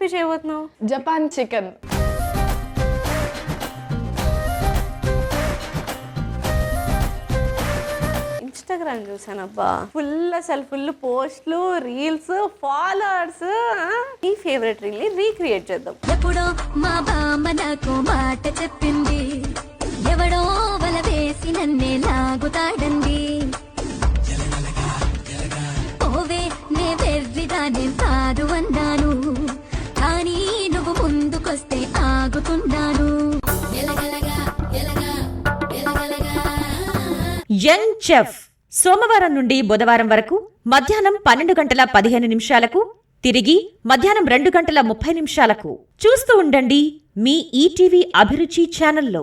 Recipe చేయబోతున్నావు? Japan chicken. Instagram చూసానబ్బా, full పోస్ట్లు, రీల్స్, ఫాలోవర్స్. నీ ఫేవరెట్ రీల్ రీక్రియేట్ చేద్దాం. ఎప్పుడో మా బామ్మ నాకు మాట చెప్పింది, ఎవడో వల వేసి నన్నే లాగుతాడండి. ఓవే నే వెర్రిదానే కాదు అన్నాను, కానీ నువ్వు ముందుకొస్తే ఆగుతున్నాను. యంగ్ చెఫ్ సోమవారం నుండి బుధవారం వరకు మధ్యాహ్నం 12:15 తిరిగి మధ్యాహ్నం 2:30 చూస్తూ ఉండండి మీ ఈటీవీ అభిరుచి ఛానల్లో.